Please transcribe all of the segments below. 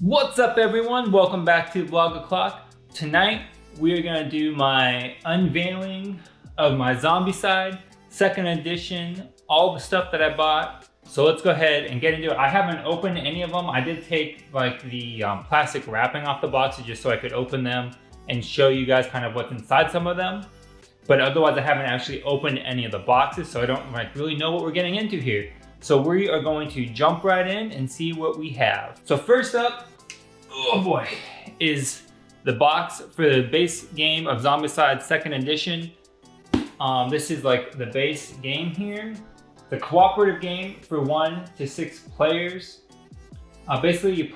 What's up everyone? Welcome back to Vlog O'Clock. Tonight we are going to do my unveiling of my Zombicide 2nd edition, all the stuff that I bought. So let's go ahead and get into it. I haven't opened any of them. I did take like the plastic wrapping off the boxes just so I could open them and show you guys kind of what's inside some of them. But otherwise I haven't actually opened any of the boxes, so I don't really know what we're getting into here. So we are going to jump right in and see what we have. So first up, oh boy, is the box for the base game of Zombicide 2nd edition. This is like the base game here. The cooperative game for 1 to 6 players. Basically, you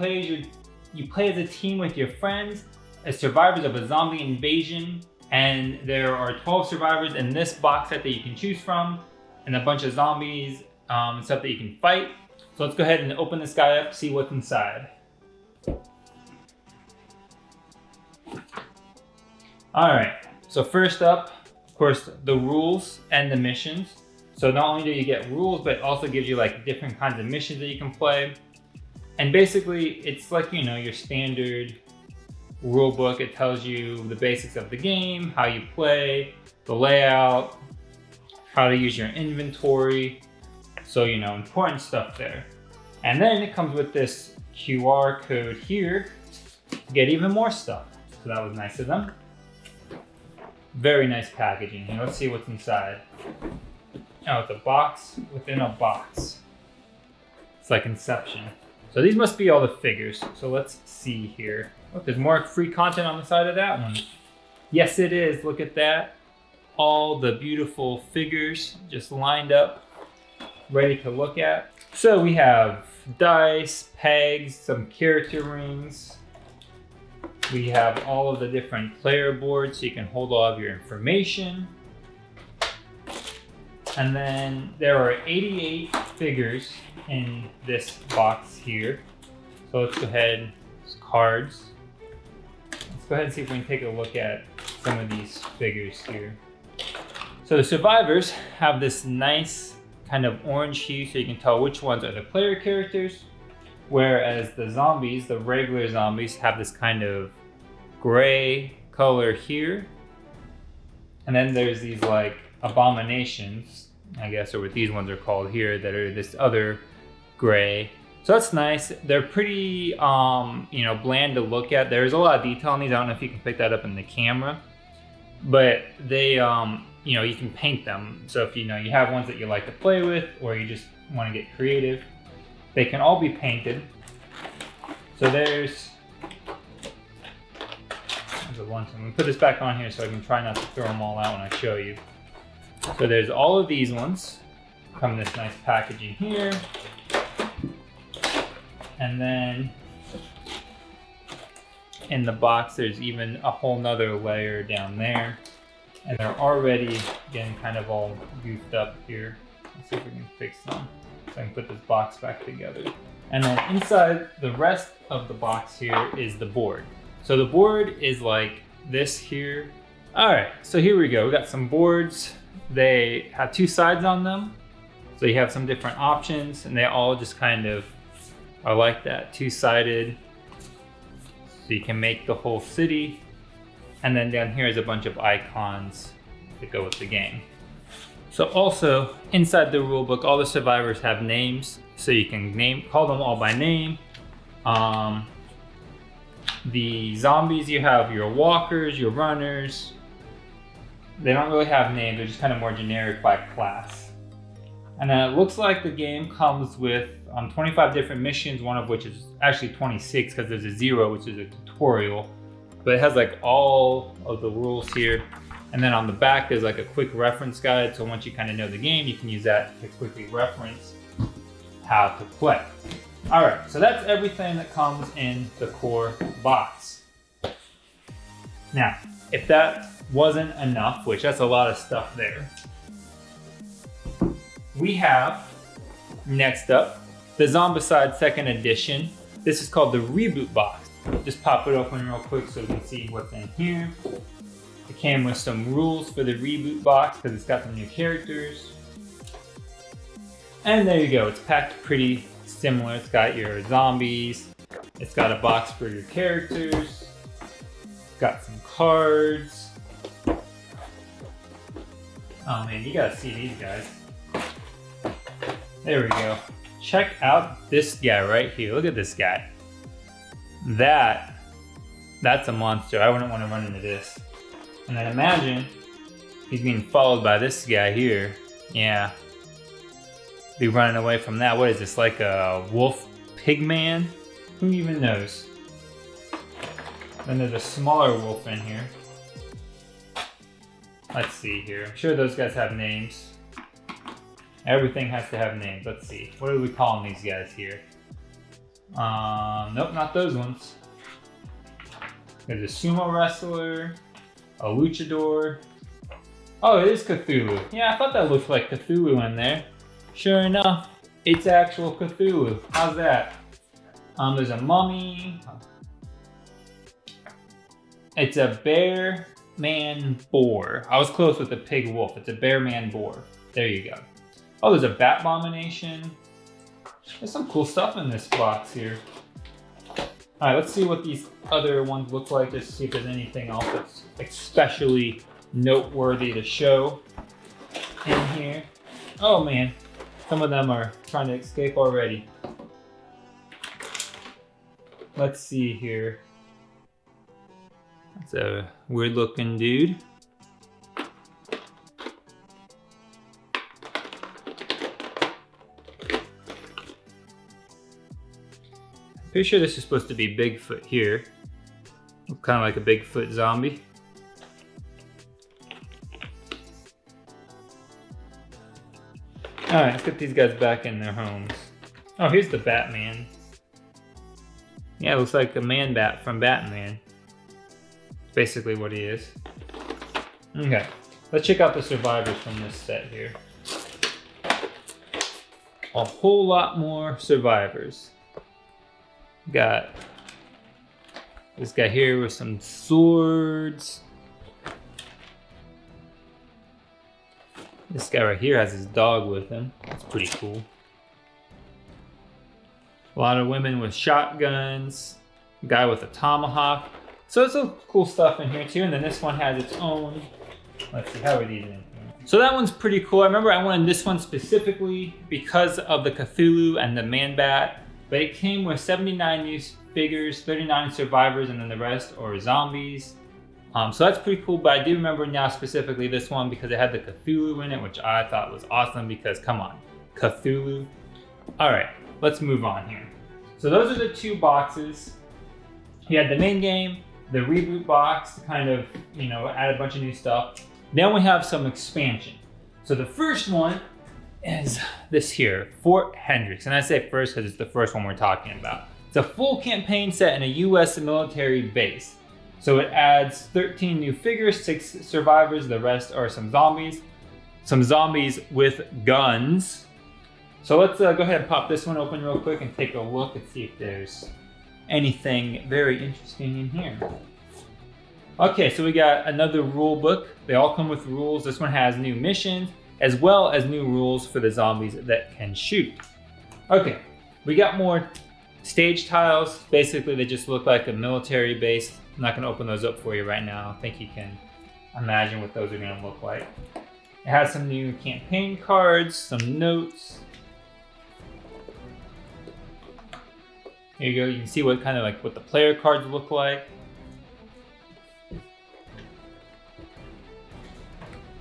play as a team with your friends as survivors of a zombie invasion, and there are 12 survivors in this box set that you can choose from, and a bunch of zombies and stuff that you can fight. So let's go ahead and open this guy up, see what's inside. All right, so first up, of course, the rules and the missions. So not only do you get rules, but it also gives you like different kinds of missions that you can play. And basically, it's like, you know, your standard rule book. It tells you the basics of the game, how you play, the layout, how to use your inventory. So, you know, important stuff there. And then it comes with this QR code here to get even more stuff. So that was nice of them. Very nice packaging. Here, let's see what's inside. Oh, it's a box within a box. It's like Inception. So these must be all the figures. So let's see here. Oh, there's more free content on the side of that one. Yes, it is. Look at that. All the beautiful figures just lined up, ready to look at. So we have dice, pegs, some character rings. We have all of the different player boards so you can hold all of your information. And then there are 88 figures in this box here. So let's go ahead, cards. Let's go ahead and see if we can take a look at some of these figures here. So the survivors have this nice kind of orange hue so you can tell which ones are the player characters. Whereas the zombies, the regular zombies, have this kind of gray color here. And then there's these like abominations, I guess, or what these ones are called here, that are this other gray. So that's nice. They're pretty, you know, bland to look at. There's a lot of detail on these. I don't know if you can pick that up in the camera, but they, you know, you can paint them. So if you know you have ones that you like to play with, or you just want to get creative, they can all be painted. So there's the one. I'm gonna put this back on here so I can try not to throw them all out when I show you. So there's all of these ones. Come in this nice packaging here. And then in the box, there's even a whole nother layer down there. And they're already getting kind of all goofed up here. Let's see if we can fix them. So I can put this box back together. And then inside the rest of the box here is the board. So the board is like this here. All right, so here we go. We got some boards. They have 2 sides on them. So you have some different options, and they all just kind of are like that, 2-sided. So you can make the whole city. And then down here is a bunch of icons that go with the game. So also inside the rule book, all the survivors have names. So you can call them all by name. The zombies, you have your walkers, your runners. They don't really have names, they're just kind of more generic by class. And then it looks like the game comes with 25 different missions, one of which is actually 26 because there's a 0, which is a tutorial. But it has like all of the rules here. And then on the back, there's like a quick reference guide. So once you kind of know the game, you can use that to quickly reference how to play. All right, so that's everything that comes in the core box. Now, if that wasn't enough, which that's a lot of stuff there, we have, next up, the Zombicide 2nd edition. This is called the Reboot Box. Just pop it open real quick so we can see what's in here. It came with some rules for the Reboot Box because it's got some new characters. And there you go, it's packed pretty similar. It's got your zombies, It's got a box for your characters. Got some cards. Oh man, you gotta see these guys. There we go. Check out this guy right here. Look at this guy. That's a monster. I wouldn't want to run into this. And then imagine he's being followed by this guy here. Yeah. Be running away from that. What is this, like a wolf pig man? Who even knows? Then there's a smaller wolf in here. Let's see here. I'm sure those guys have names. Everything has to have names. Let's see. What are we calling these guys here? Nope, not those ones. There's a sumo wrestler, a luchador. Oh, it is Cthulhu. Yeah, I thought that looked like Cthulhu in there. Sure enough, it's actual Cthulhu. How's that? There's a mummy. It's a bear man boar. I was close with the pig wolf. It's a bear man boar. There you go. Oh, there's a bat abomination. There's some cool stuff in this box here. All right, let's see what these other ones look like, just to see if there's anything else that's especially noteworthy to show in here. Oh man, some of them are trying to escape already. Let's see here. That's a weird looking dude. Pretty sure this is supposed to be Bigfoot here. Kind of like a Bigfoot zombie. Alright, let's get these guys back in their homes. Oh, here's the Batman. Yeah, it looks like a man bat from Batman. That's basically what he is. Okay, let's check out the survivors from this set here. A whole lot more survivors. Got this guy here with some swords. This guy right here has his dog with him. That's pretty cool. A lot of women with shotguns. A guy with a tomahawk. So there's some cool stuff in here too. And then this one has its own. Let's see, how are these in here? So that one's pretty cool. I remember I wanted this one specifically because of the Cthulhu and the man bat. But it came with 79 new figures, 39 survivors, and then the rest are zombies. So that's pretty cool, but I do remember now specifically this one because it had the Cthulhu in it, which I thought was awesome because, come on, Cthulhu. All right, let's move on here. So those are the two boxes. You had the main game, the reboot box to kind of, add a bunch of new stuff. Then we have some expansion. So the first one is this here, Fort Hendrix. And I say first because it's the first one we're talking about. It's a full campaign set in a US military base. So it adds 13 new figures, 6 survivors, the rest are some zombies with guns. So let's go ahead and pop this one open real quick and take a look and see if there's anything very interesting in here. Okay, so we got another rule book. They all come with rules. This one has new missions, as well as new rules for the zombies that can shoot. Okay, we got more stage tiles. Basically, they just look like a military base. I'm not gonna open those up for you right now. I think you can imagine what those are gonna look like. It has some new campaign cards, some notes. Here you go, you can see what what the player cards look like.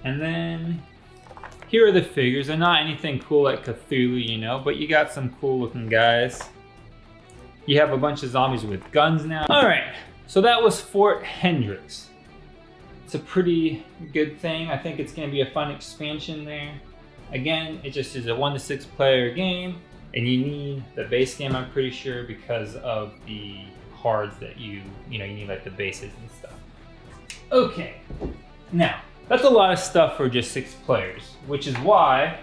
And then here are the figures. They're not anything cool like Cthulhu, but you got some cool looking guys. You have a bunch of zombies with guns now. All right, so that was Fort Hendrix. It's a pretty good thing. I think it's gonna be a fun expansion there. Again, it just is a 1 to 6 player game, and you need the base game, I'm pretty sure, because of the cards that you need, like the bases and stuff. Okay, now, that's a lot of stuff for just 6 players, which is why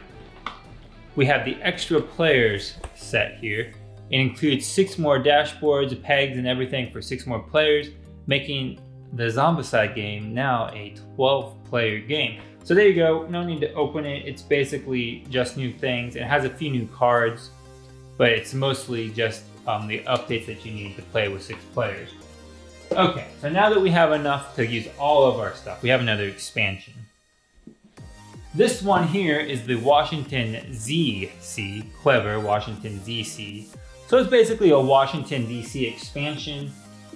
we have the extra players set here. It includes 6 more dashboards, pegs, and everything for 6 more players, making the Zombicide game now a 12-player game. So there you go, no need to open it. It's basically just new things. It has a few new cards, but it's mostly just the updates that you need to play with 6 players. Okay, so now that we have enough to use all of our stuff, we have another expansion. This one here is the Washington ZC, clever Washington ZC. So it's basically a Washington DC expansion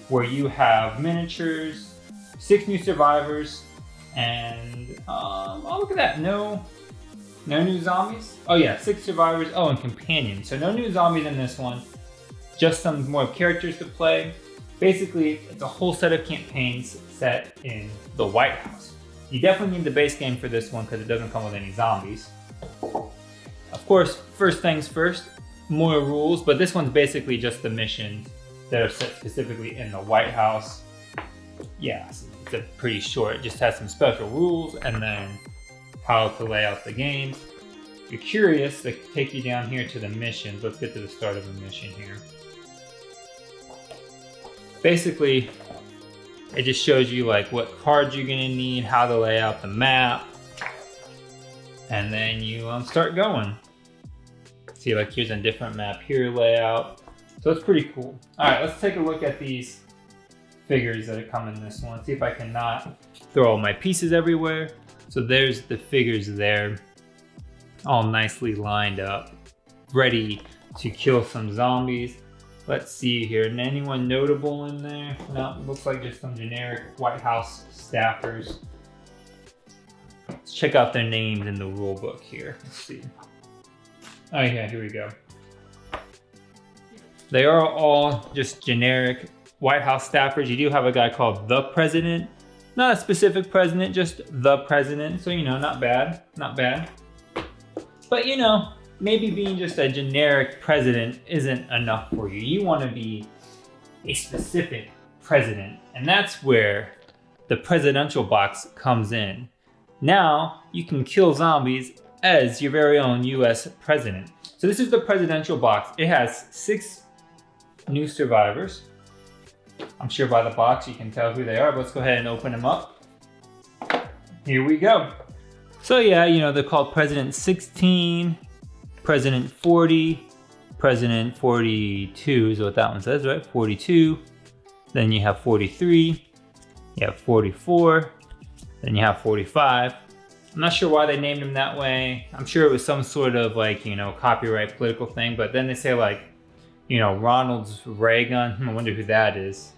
where you have miniatures, 6 new survivors, and oh, look at that, no new zombies. Oh yeah, 6 survivors, oh, and companions. So no new zombies in this one, just some more characters to play. Basically, it's a whole set of campaigns set in the White House. You definitely need the base game for this one because it doesn't come with any zombies. Of course, first things first, more rules, but this one's basically just the missions that are set specifically in the White House. Yeah, it's a pretty short, it just has some special rules and then how to lay out the games. If you're curious, they take you down here to the missions. Let's get to the start of a mission here. Basically, it just shows you like what cards you're gonna need, how to lay out the map, and then you start going. See, like here's a different map here layout. So it's pretty cool. All right, let's take a look at these figures that come in this one. See if I can not throw all my pieces everywhere. So there's the figures there, all nicely lined up, ready to kill some zombies. Let's see here, anyone notable in there? No, it looks like just some generic White House staffers. Let's check out their names in the rule book here. Let's see. Oh yeah, here we go. They are all just generic White House staffers. You do have a guy called the President. Not a specific president, just the President. So, you know, not bad, not bad. But, you know, maybe being just a generic president isn't enough for you. You want to be a specific president. And that's where the presidential box comes in. Now, you can kill zombies as your very own US president. So this is the presidential box. It has 6 new survivors. I'm sure by the box you can tell who they are, but let's go ahead and open them up. Here we go. So yeah, you know, they're called President 16, President 40, President 42 is what that one says, right? 42. Then you have 43, you have 44, then you have 45. I'm not sure why they named him that way. I'm sure it was some sort of like, you know, copyright political thing, but then they say like, you know, Ronald's ray gun. I wonder who that is.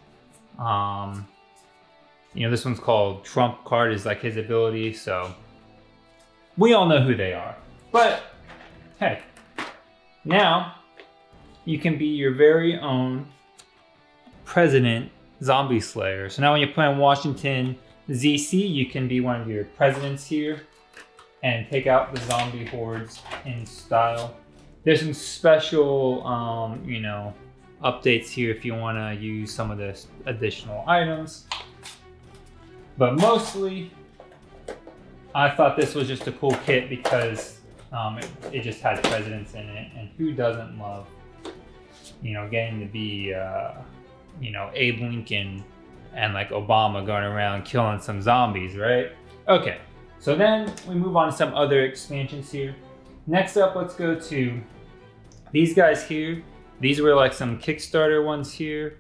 You know, this one's called Trump card is like his ability, so we all know who they are. But hey, now you can be your very own president zombie slayer. So now when you're playing Washington ZC, you can be one of your presidents here and take out the zombie hordes in style. There's some special, you know, updates here if you want to use some of the additional items. But mostly, I thought this was just a cool kit because it just had presidents in it, and who doesn't love, you know, getting to be, you know, Abe Lincoln and like Obama going around killing some zombies, right? Okay, so then we move on to some other expansions here. Next up, let's go to these guys here. These were like some Kickstarter ones here.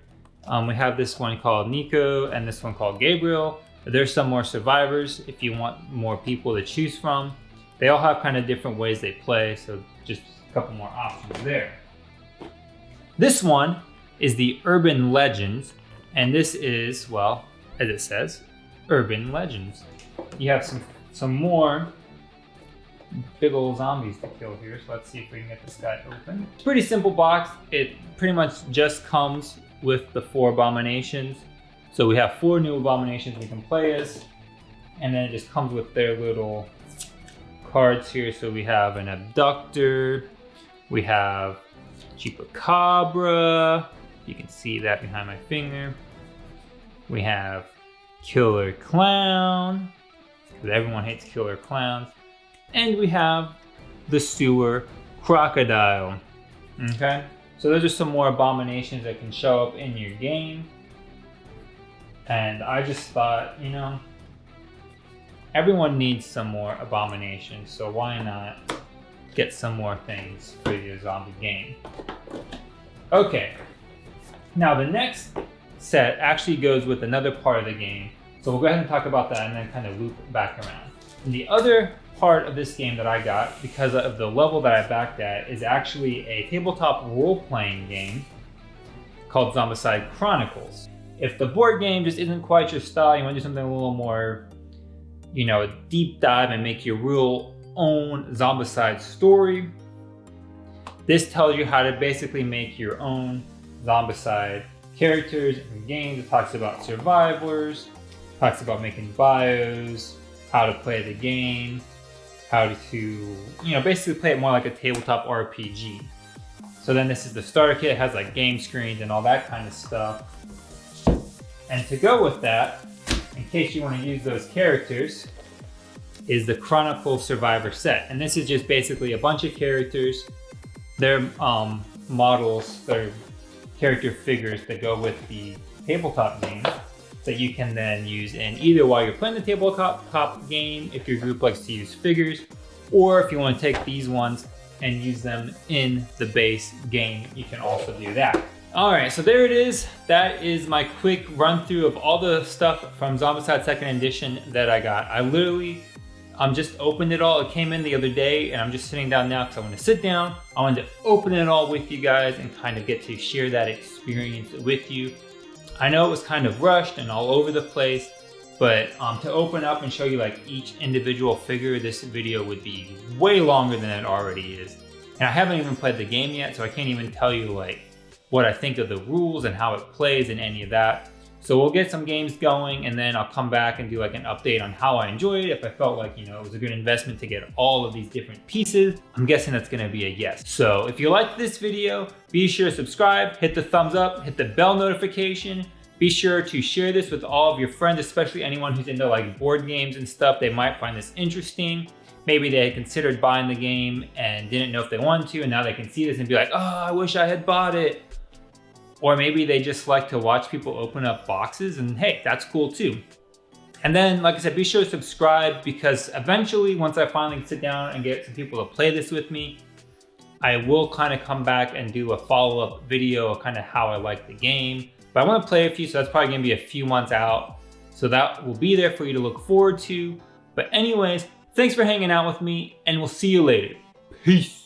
We have this one called Nico and this one called Gabriel. There's some more survivors if you want more people to choose from. They all have kind of different ways they play, so just a couple more options there. This one is the Urban Legends, and this is, well, as it says, Urban Legends. You have some more big old zombies to kill here, so let's see if we can get this guy open. It's a pretty simple box. It pretty much just comes with the 4 abominations. So we have 4 new abominations we can play as, and then it just comes with their little cards here. So we have an Abductor, we have Chupacabra, you can see that behind my finger. We have Killer Clown, because everyone hates killer clowns. And we have the Sewer Crocodile. Okay, so those are some more abominations that can show up in your game. And I just thought, you know, everyone needs some more abominations, so why not get some more things for your zombie game? Okay, now the next set actually goes with another part of the game. So we'll go ahead and talk about that and then kind of loop back around. And the other part of this game that I got, because of the level that I backed at, is actually a tabletop role-playing game called Zombicide Chronicles. If the board game just isn't quite your style, you want to do something a little more, you know, deep dive and make your real own Zombicide story, this tells you how to basically make your own Zombicide characters and games. It talks about survivors, talks about making bios, how to play the game, how to, you know, basically play it more like a tabletop RPG. So then this is the starter kit. It has like game screens and all that kind of stuff. And to go with that, in case you want to use those characters, is the Chronicles Survivor Set. And this is just basically a bunch of characters. They're models, they're character figures that go with the tabletop game that you can then use in either while you're playing the tabletop game, if your group likes to use figures, or if you want to take these ones and use them in the base game, you can also do that. All right, so there it is. That is my quick run through of all the stuff from Zombicide 2nd Edition that I got. I literally just opened it all. It came in the other day and I'm just sitting down now because I want to sit down. I wanted to open it all with you guys and kind of get to share that experience with you. I know it was kind of rushed and all over the place, but to open up and show you like each individual figure, this video would be way longer than it already is. And I haven't even played the game yet, so I can't even tell you like what I think of the rules and how it plays and any of that. So we'll get some games going and then I'll come back and do like an update on how I enjoyed it. If I felt like, you know, it was a good investment to get all of these different pieces, I'm guessing that's gonna be a yes. So if you liked this video, be sure to subscribe, hit the thumbs up, hit the bell notification. Be sure to share this with all of your friends, especially anyone who's into like board games and stuff. They might find this interesting. Maybe they had considered buying the game and didn't know if they wanted to, and now they can see this and be like, oh, I wish I had bought it. Or maybe they just like to watch people open up boxes, and hey, that's cool too. And then, like I said, be sure to subscribe, because eventually, once I finally sit down and get some people to play this with me, I will kind of come back and do a follow-up video of kind of how I like the game. But I want to play a few, so that's probably gonna be a few months out. So that will be there for you to look forward to. But anyways, thanks for hanging out with me, and we'll see you later. Peace.